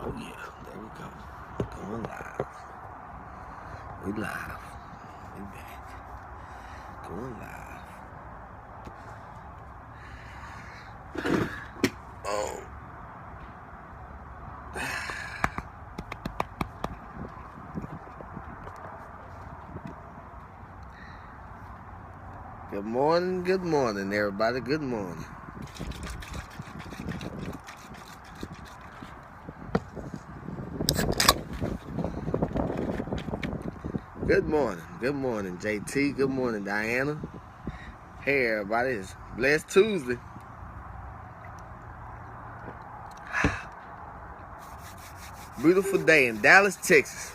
Oh yeah, there we go. Going live. We live. We back. Going live. Oh. Good morning, everybody. Good morning. Good morning, JT. Good morning, Diana. Hey, everybody. It's Blessed Tuesday. Beautiful day in Dallas, Texas.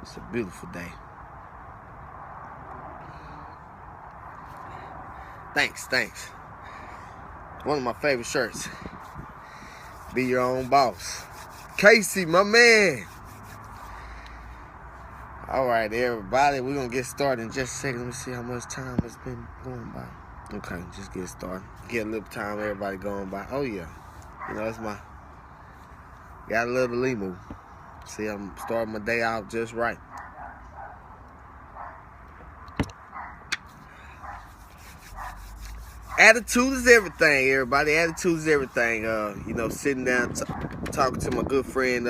It's a beautiful day. Thanks. One of my favorite shirts. Be your own boss. Casey, my man. All right, everybody. We're going to get started in just a second. Let me see how much time has been going by. Okay, just get started. Get a little time, everybody going by. Oh, yeah. You know, it's my... Gotta love the Lee move. See, I'm starting my day out just right. Attitude is everything, everybody. Attitude is everything. You know, sitting down talking to my good friend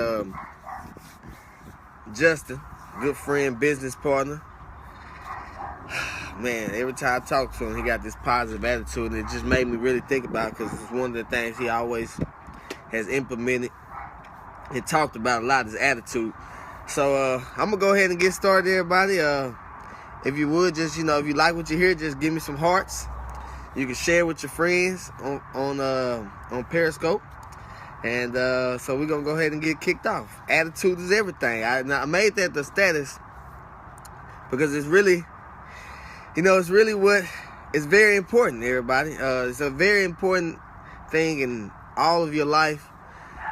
Justin, good friend, business partner. Man, every time I talk to him, he got this positive attitude, and it just made me really think about it because it's one of the things he always has implemented and talked about a lot, his attitude. So I'm gonna go ahead and get started, everybody. If you would, just if you like what you hear, just give me some hearts. You can share with your friends on Periscope. And so we're going to go ahead and get kicked off. Attitude is everything. I made that the status because it's really, it's really what is very important, everybody. It's a very important thing in all of your life,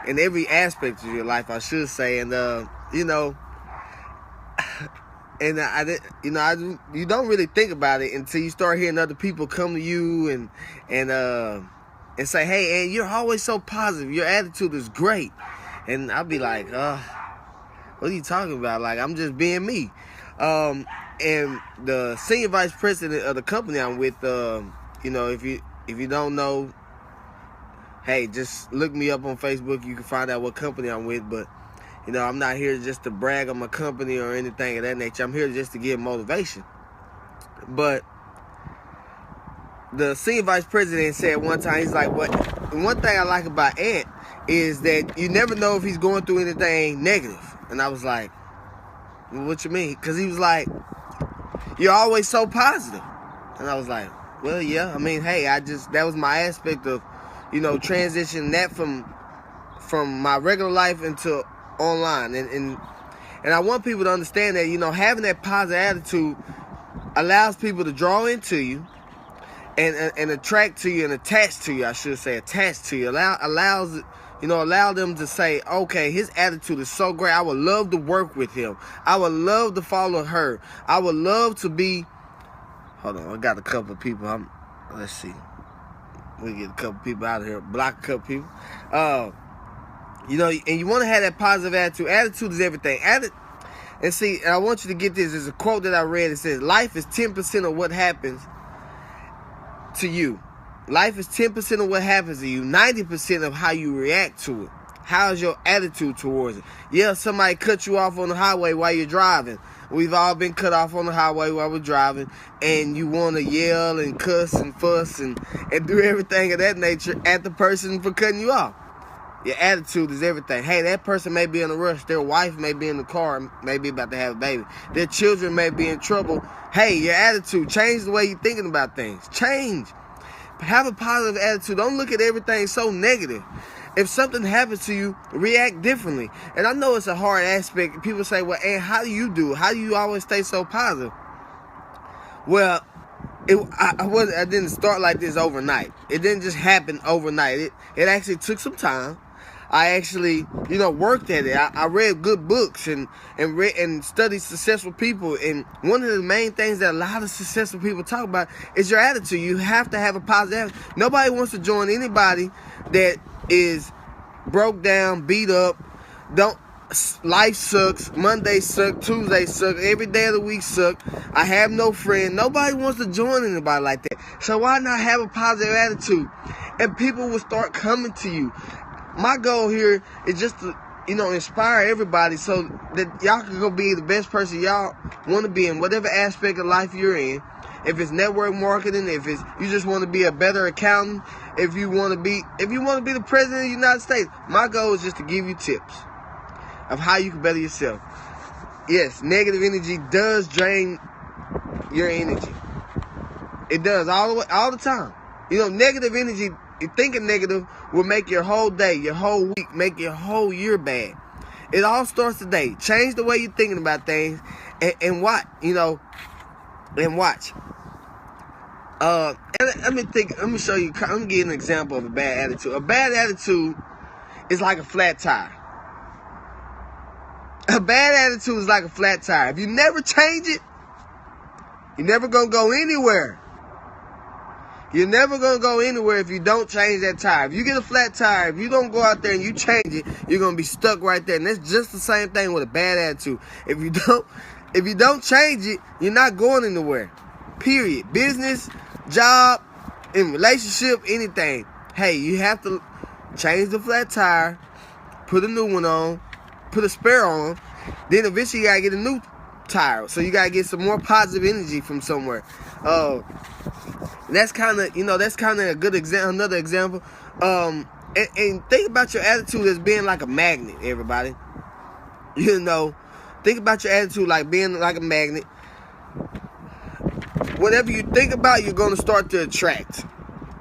in every aspect of your life, I should say. And, and you don't really think about it until you start hearing other people come to you and say, hey, and you're always so positive. Your attitude is great. And I'll be like, what are you talking about? Like, I'm just being me. And the senior vice president of the company I'm with, if you don't know, hey, just look me up on Facebook. You can find out what company I'm with. But I'm not here just to brag on my company or anything of that nature. I'm here just to give motivation. But the senior vice president said one time, he's like, one thing I like about Ant is that you never know if he's going through anything negative. And I was like, what you mean? Because he was like, you're always so positive. And I was like, well, yeah. I mean, hey, that was my aspect of, transitioning that from my regular life into online. And I want people to understand that, having that positive attitude allows people to draw into you and attract to you and attach to you, I should say, attach to you. Allow them to say, okay, his attitude is so great. I would love to work with him. I would love to follow her. I would love to be, hold on, I got a couple of people. Let's see. We get a couple people out of here, block a couple people. And you want to have that positive attitude. Attitude is everything. And see, I want you to get this. There's a quote that I read. It says, life is 10% of what happens to you. Life is 10% of what happens to you. 90% of how you react to it. How's your attitude towards it? Yeah, somebody cut you off on the highway while you're driving. We've all been cut off on the highway while we're driving. And you want to yell and cuss and fuss and do everything of that nature at the person for cutting you off. Your attitude is everything. Hey, that person may be in a rush. Their wife may be in the car, may be about to have a baby. Their children may be in trouble. Hey, your attitude. Change the way you're thinking about things. Change. Have a positive attitude. Don't look at everything so negative. If something happens to you, react differently. And I know it's a hard aspect. People say, well, and how do you do it? How do you always stay so positive? Well, I didn't start like this overnight. It didn't just happen overnight. It actually took some time. I actually, worked at it. I read good books and read and studied successful people. And one of the main things that a lot of successful people talk about is your attitude. You have to have a positive attitude. Nobody wants to join anybody that is broke down, beat up. Life sucks. Monday suck. Tuesday suck. Every day of the week suck. I have no friend. Nobody wants to join anybody like that. So why not have a positive attitude? And people will start coming to you. My goal here is just to, inspire everybody so that y'all can go be the best person y'all want to be in whatever aspect of life you're in. If it's network marketing, if it's you just want to be a better accountant, if you want to be the president of the United States, my goal is just to give you tips of how you can better yourself. Yes, negative energy does drain your energy. It does all the time. Negative energy, thinking negative will make your whole day, your whole week, make your whole year bad. It all starts today. Change the way you're thinking about things and watch, and watch. Let me show you, let me give you an example of a bad attitude. A bad attitude is like a flat tire. A bad attitude is like a flat tire. If you never change it, you're never going to go anywhere. You're never going to go anywhere if you don't change that tire. If you get a flat tire, if you don't go out there and you change it, you're going to be stuck right there. And that's just the same thing with a bad attitude. If you don't change it, you're not going anywhere. Period. Business, job, in relationship, anything. Hey, you have to change the flat tire, put a new one on, put a spare on, then eventually you gotta get a new tire. So you gotta get some more positive energy from somewhere. That's kind of a good example. Another example. And think about your attitude as being like a magnet. Everybody, think about your attitude like being like a magnet. Whatever you think about, you're gonna start to attract.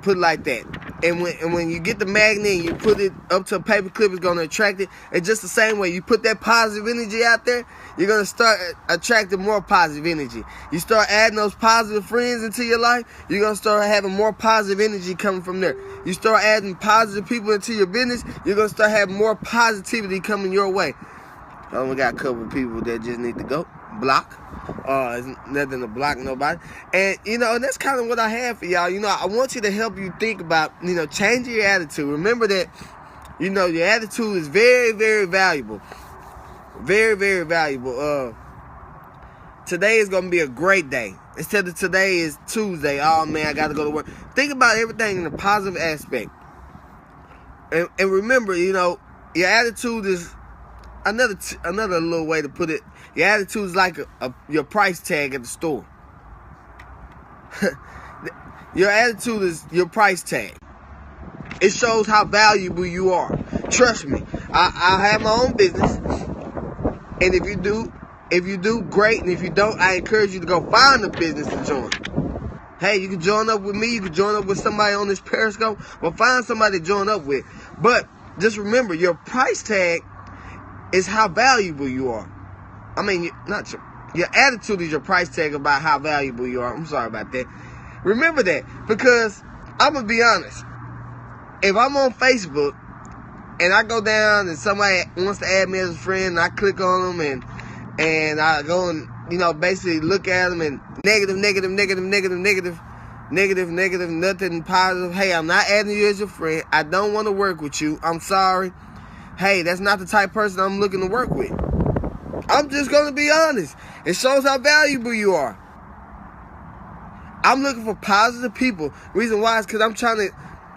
Put it like that. And when you get the magnet and you put it up to a paper clip, it's going to attract it. And just the same way, you put that positive energy out there, you're going to start attracting more positive energy. You start adding those positive friends into your life, you're going to start having more positive energy coming from there. You start adding positive people into your business, you're going to start having more positivity coming your way. I only got a couple of people that just need to go. Block. It's nothing to block nobody. And, that's kind of what I have for y'all. I want you to help you think about, changing your attitude. Remember that, your attitude is very, very valuable. Very, very valuable. Today is going to be a great day. Instead of today is Tuesday. Oh, man, I got to go to work. Think about everything in a positive aspect. And remember, your attitude is another little way to put it. Your attitude is like your price tag at the store. Your attitude is your price tag. It shows how valuable you are. Trust me. I have my own business. And if you do, great. And if you don't, I encourage you to go find a business to join. Hey, you can join up with me. You can join up with somebody on this Periscope. Or find somebody to join up with. But just remember, your price tag is how valuable you are. I mean, not your attitude is your price tag about how valuable you are. I'm sorry about that. Remember that, because I'm going to be honest. If I'm on Facebook and I go down and somebody wants to add me as a friend and I click on them and I go and, basically look at them and negative, nothing positive. Hey, I'm not adding you as your friend. I don't want to work with you. I'm sorry. Hey, that's not the type of person I'm looking to work with. I'm just going to be honest. It shows how valuable you are. I'm looking for positive people. Reason why is because I'm trying to...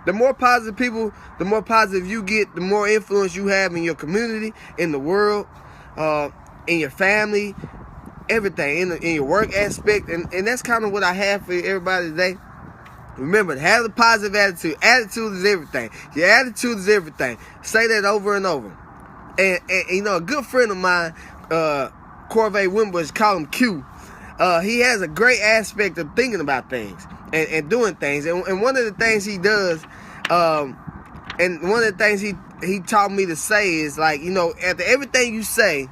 The more positive people, the more positive you get, the more influence you have in your community, in the world, in your family, everything, in your work aspect. And that's kind of what I have for everybody today. Remember, have a positive attitude. Attitude is everything. Your attitude is everything. Say that over and over. And a good friend of mine, Corvée Wimbush, call him Q. He has a great aspect of thinking about things and doing things. And one of the things he does, and one of the things he taught me to say is like, after everything you say,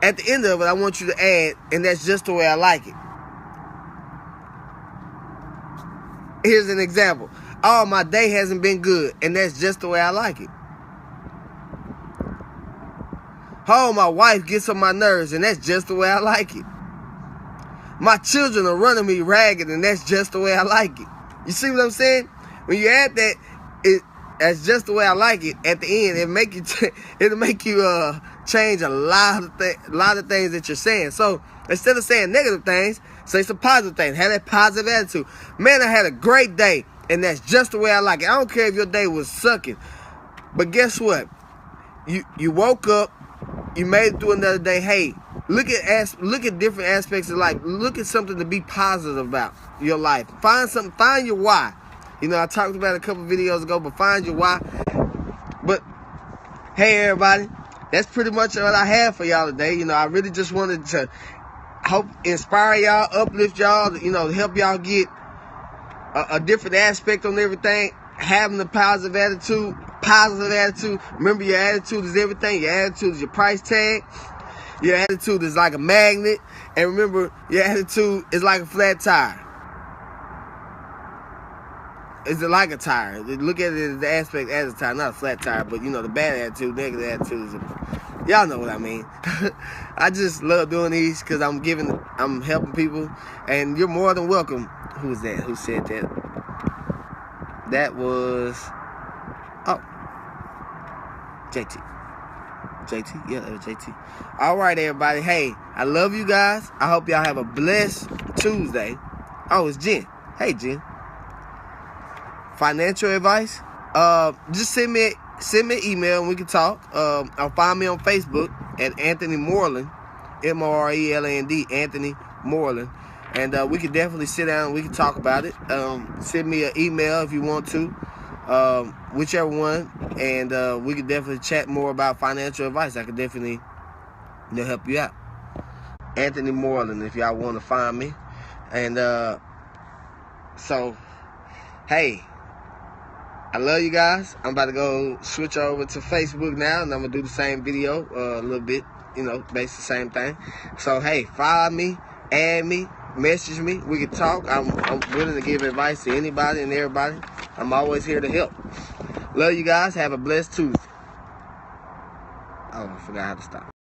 at the end of it, I want you to add, and that's just the way I like it. Here's an example. Oh, my day hasn't been good, and that's just the way I like it. Oh, my wife gets on my nerves, and that's just the way I like it. My children are running me ragged, and that's just the way I like it. You see what I'm saying? When you add that, that's just the way I like it. At the end, it'll make you change a lot of things that you're saying. So instead of saying negative things, say some positive things. Have that positive attitude. Man, I had a great day, and that's just the way I like it. I don't care if your day was sucking, but guess what? You woke up, you made it through another day. Hey, look at different aspects of life. Look at something to be positive about your life. Find your why. You know, I talked about it a couple videos ago, but find your why. But hey, everybody, that's pretty much what I have for y'all today. You know, I really just wanted to inspire y'all, uplift y'all, you know, help y'all get a different aspect on everything. Having a positive attitude. Remember, your attitude is everything. Your attitude is your price tag. Your attitude is like a magnet. And remember, your attitude is like a flat tire. It's like a tire. Look at it as the aspect as a tire, not a flat tire. But, you know, the bad attitude, negative attitude is y'all know what I mean. I just love doing these because I'm helping people. And you're more than welcome. Who was that? Who said that? That was... Oh. JT. Yeah, that was JT. All right, everybody. Hey, I love you guys. I hope y'all have a blessed Tuesday. Oh, it's Jen. Hey, Jen. Financial advice? Just send me an email and we can talk. Or find me on Facebook at Anthony Moreland, Moreland, Anthony Moreland. And we can definitely sit down and we can talk about it. Send me an email if you want to. Whichever one, and we could definitely chat more about financial advice. I could definitely help you out. Anthony Moreland, if y'all want to find me. And so, hey, I love you guys. I'm about to go switch over to Facebook now, and I'm gonna do the same video a little bit, you know, basically the same thing. So hey, follow me, add me, message me. We can talk. I'm willing to give advice to anybody and everybody. I'm always here to help. Love you guys. Have a blessed Tuesday. Oh, I forgot how to stop.